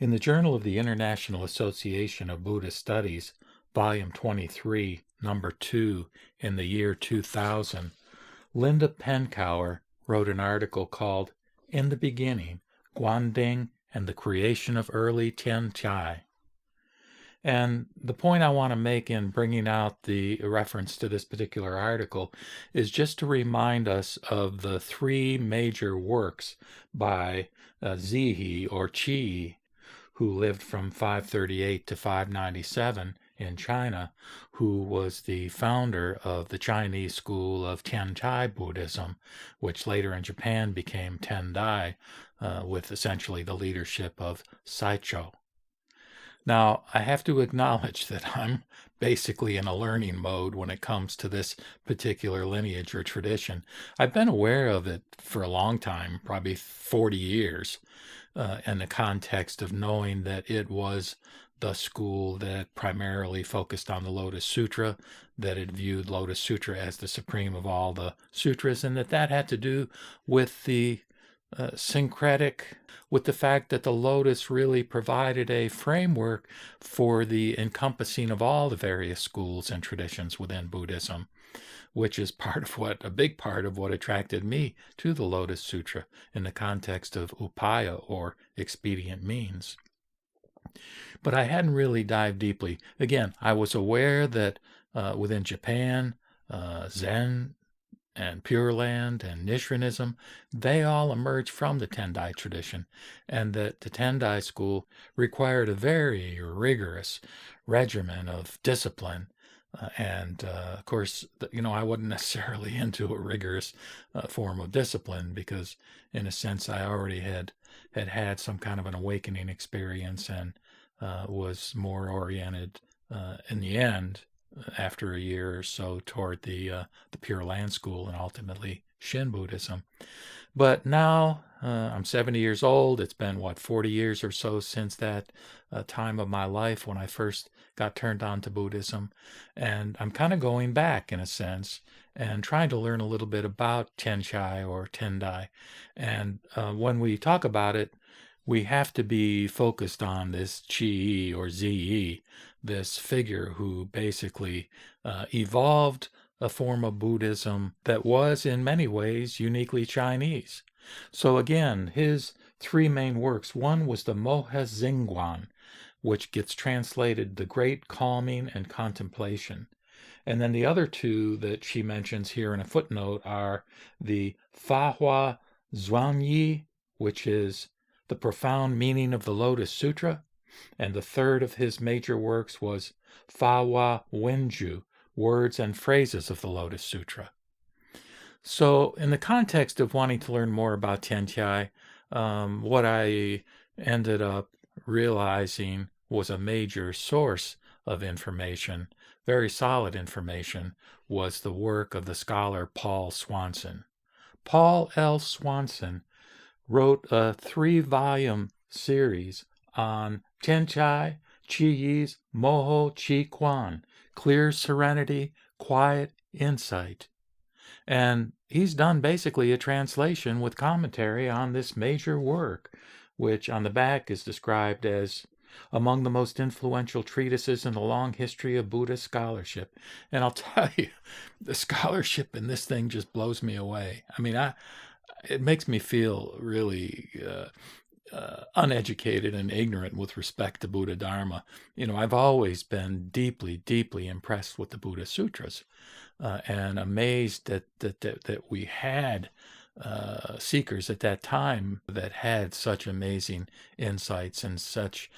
In the Journal of the International Association of Buddhist Studies, Volume 23, Number 2, in the year 2000, Linda Penkower wrote an article called In the Beginning, Guanding and the Creation of Early Tiantai. And the point I want to make in bringing out the reference to this particular article is just to remind us of the three major works by Chih-i or Chih-i, who lived from 538 to 597 in China, who was the founder of the Chinese school of Tiantai Buddhism, which later in Japan became Tendai, with essentially the leadership of Saicho. Now, I have to acknowledge that I'm basically in a learning mode when it comes to this particular lineage or tradition. I've been aware of it for a long time, probably 40 years, in the context of knowing that it was the school that primarily focused on the Lotus Sutra, that it viewed Lotus Sutra as the supreme of all the sutras, and that had to do with the syncretic, with the fact that the lotus really provided a framework for the encompassing of all the various schools and traditions within Buddhism, which is a big part of what attracted me to the Lotus Sutra in the context of upaya, or expedient means. But I hadn't really dived deeply. Again, I was aware that within Japan, Zen and Pure Land and Nichirenism, they all emerged from the Tendai tradition, and that the Tendai school required a very rigorous regimen of discipline. Of course, I wasn't necessarily into a rigorous form of discipline because, in a sense, I already had some kind of an awakening experience and was more oriented in the end, after a year or so, toward the Pure Land School and ultimately Shin Buddhism. But now I'm 70 years old. It's been, 40 years or so since that time of my life when I first got turned on to Buddhism. And I'm kind of going back, in a sense, and trying to learn a little bit about Tenchai or Tendai. And when we talk about it, we have to be focused on this Chih-i or Zi, this figure who basically evolved a form of Buddhism that was in many ways uniquely Chinese. So again, his three main works, one was the Mohe Xingguan, which gets translated the Great Calming and Contemplation. And then the other two that she mentions here in a footnote are the Fa Hua Zhuangyi, which is the profound meaning of the Lotus Sutra, and the third of his major works was Fa Hua Wenju, Words and Phrases of the Lotus Sutra. So in the context of wanting to learn more about Tiantai, what I ended up realizing was a major source of information, very solid information, was the work of the scholar Paul Swanson. Paul L. Swanson wrote a 3-volume series on Tiantai, Chih-i's Moho chih-kuan, clear serenity, quiet insight. And he's done basically a translation with commentary on this major work, which on the back is described as among the most influential treatises in the long history of Buddhist scholarship. And I'll tell you, the scholarship in this thing just blows me away. I mean, it makes me feel really uneducated and ignorant with respect to Buddha Dharma. I've always been deeply, deeply impressed with the Buddha Sutras, and amazed that we had seekers at that time that had such amazing insights and such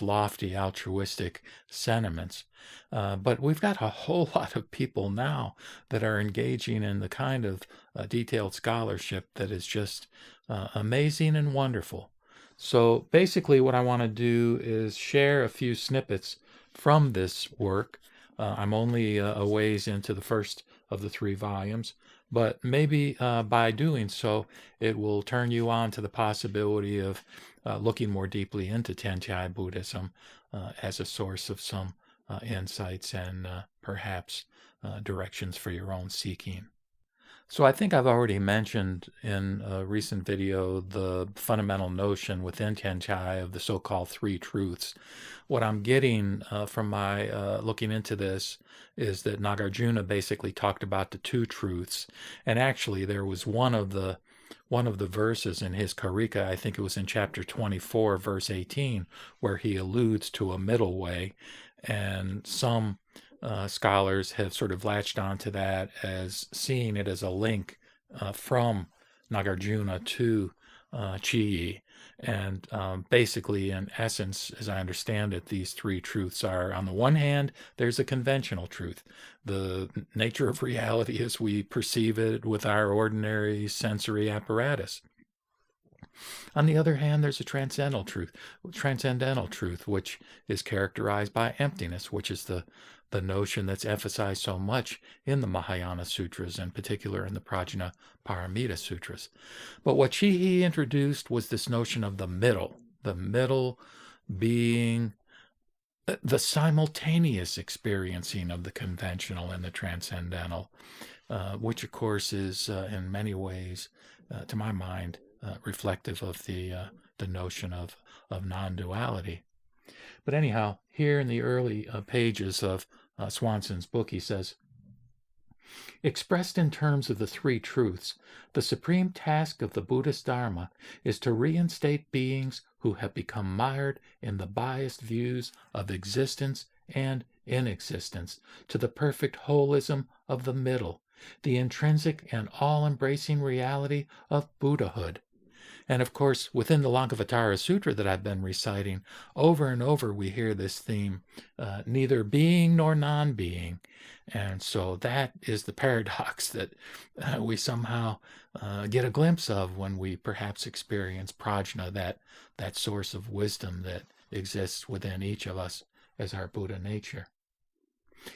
lofty altruistic sentiments. But we've got a whole lot of people now that are engaging in the kind of detailed scholarship that is just amazing and wonderful. So basically what I want to do is share a few snippets from this work. I'm only a ways into the first of the 3 volumes, but maybe by doing so, it will turn you on to the possibility of looking more deeply into Tiantai Buddhism as a source of some insights and perhaps directions for your own seeking. So I think I've already mentioned in a recent video the fundamental notion within Tiantai of the so-called three truths. What I'm getting from my looking into this is that Nagarjuna basically talked about the two truths, and actually there was one of the verses in his Karika, I think it was in chapter 24, verse 18, where he alludes to a middle way, and some scholars have sort of latched onto that as seeing it as a link from Nagarjuna to Chih-i. And basically, in essence, as I understand it, these three truths are, on the one hand, there's a conventional truth, the nature of reality as we perceive it with our ordinary sensory apparatus. On the other hand, there's a transcendental truth, which is characterized by emptiness, which is the notion that's emphasized so much in the Mahayana Sutras, in particular in the Prajna Paramita Sutras. But what Chih-i introduced was this notion of the middle being the simultaneous experiencing of the conventional and the transcendental, which of course is in many ways, to my mind, reflective of the notion of non-duality. But anyhow, here in the early pages of Swanson's book, he says, expressed in terms of the three truths, the supreme task of the Buddhist Dharma is to reinstate beings who have become mired in the biased views of existence and inexistence to the perfect holism of the middle, the intrinsic and all-embracing reality of Buddhahood. And of course, within the Lankavatara Sutra that I've been reciting, over and over we hear this theme, neither being nor non-being. And so that is the paradox that we somehow get a glimpse of when we perhaps experience prajna, that source of wisdom that exists within each of us as our Buddha nature.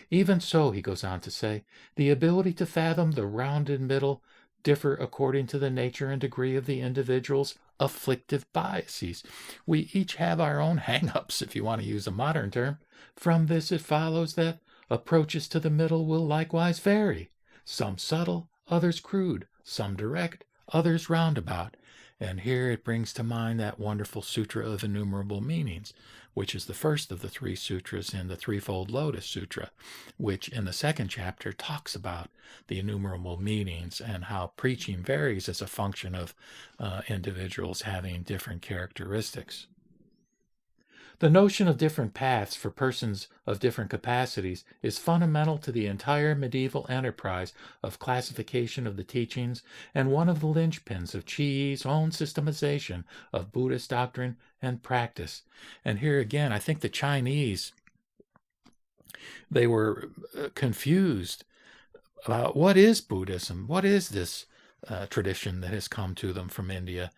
Even so, he goes on to say, the ability to fathom the rounded middle differ according to the nature and degree of the individual's afflictive biases. We each have our own hang-ups, if you want to use a modern term. From this it follows that approaches to the middle will likewise vary, some subtle, others crude, some direct, others roundabout. And here it brings to mind that wonderful Sutra of Innumerable Meanings, which is the first of the three sutras in the Threefold Lotus Sutra, which in the second chapter talks about the innumerable meanings and how preaching varies as a function of individuals having different characteristics. The notion of different paths for persons of different capacities is fundamental to the entire medieval enterprise of classification of the teachings and one of the linchpins of Chih-i's own systemization of Buddhist doctrine and practice. And here again, I think the Chinese, they were confused about what is Buddhism? What is this tradition that has come to them from India,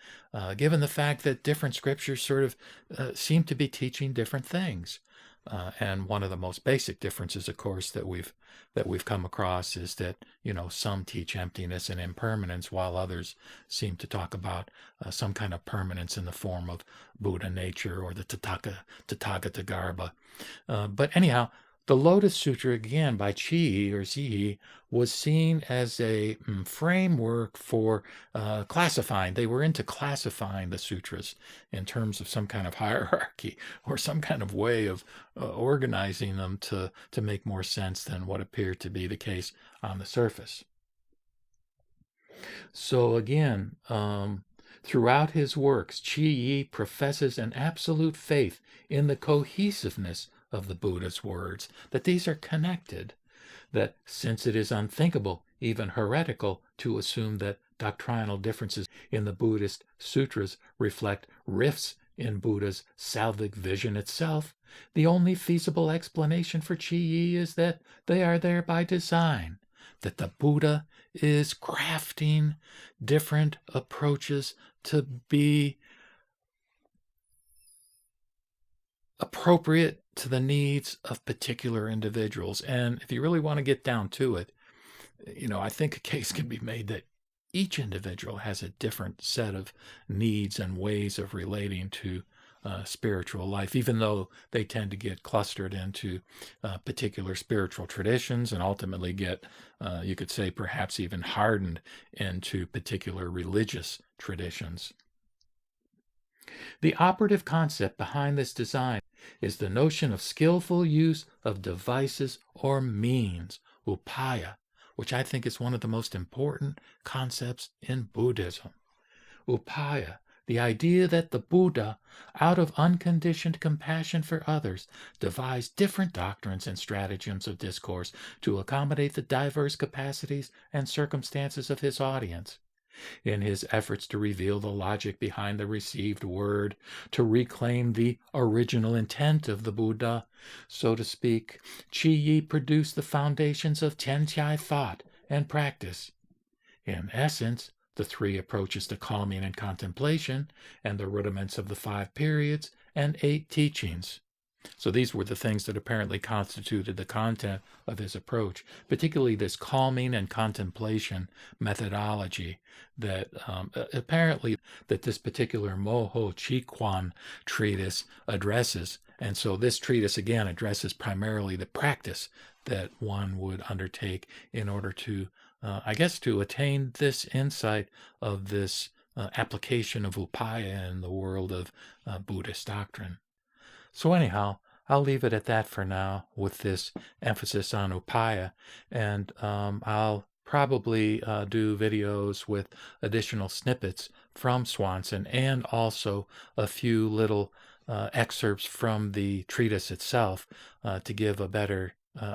given the fact that different scriptures sort of seem to be teaching different things. And one of the most basic differences, of course, that we've come across is that, some teach emptiness and impermanence, while others seem to talk about some kind of permanence in the form of Buddha nature or the Tathagata Garbha. But anyhow, the Lotus Sutra, again, by Chih-i or Chih-i, was seen as a framework for classifying. They were into classifying the sutras in terms of some kind of hierarchy or some kind of way of organizing them to make more sense than what appeared to be the case on the surface. So again, throughout his works, Chih-i professes an absolute faith in the cohesiveness of the Buddha's words, that these are connected, that since it is unthinkable, even heretical, to assume that doctrinal differences in the Buddhist sutras reflect rifts in Buddha's salvic vision itself, the only feasible explanation for Chih-i is that they are there by design, that the Buddha is crafting different approaches to be appropriate to the needs of particular individuals. And if you really want to get down to it, I think a case can be made that each individual has a different set of needs and ways of relating to spiritual life, even though they tend to get clustered into particular spiritual traditions and ultimately get, you could say, perhaps even hardened into particular religious traditions. The operative concept behind this design is the notion of skillful use of devices or means, upaya, which I think is one of the most important concepts in Buddhism. Upaya, the idea that the Buddha, out of unconditioned compassion for others, devised different doctrines and stratagems of discourse to accommodate the diverse capacities and circumstances of his audience. In his efforts to reveal the logic behind the received word, to reclaim the original intent of the Buddha, so to speak, Chih-i produced the foundations of Tiantai thought and practice. In essence, the three approaches to calming and contemplation, and the rudiments of the 5 periods and 8 teachings. So these were the things that apparently constituted the content of his approach, particularly this calming and contemplation methodology that apparently that this particular Moho Chih-kuan treatise addresses. And so this treatise, again, addresses primarily the practice that one would undertake in order to, to attain this insight of this application of upaya in the world of Buddhist doctrine. So anyhow, I'll leave it at that for now with this emphasis on upaya, and I'll probably do videos with additional snippets from Swanson and also a few little excerpts from the treatise itself to give a better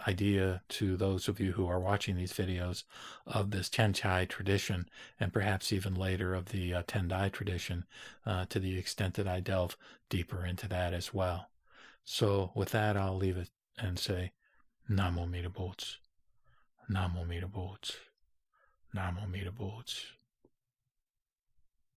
idea to those of you who are watching these videos of this Tiantai tradition, and perhaps even later of the Tendai tradition, to the extent that I delve deeper into that as well. So with that, I'll leave it and say, Namo Meeta Boots, Namo Meeta Boots, Namo Meeta Boots.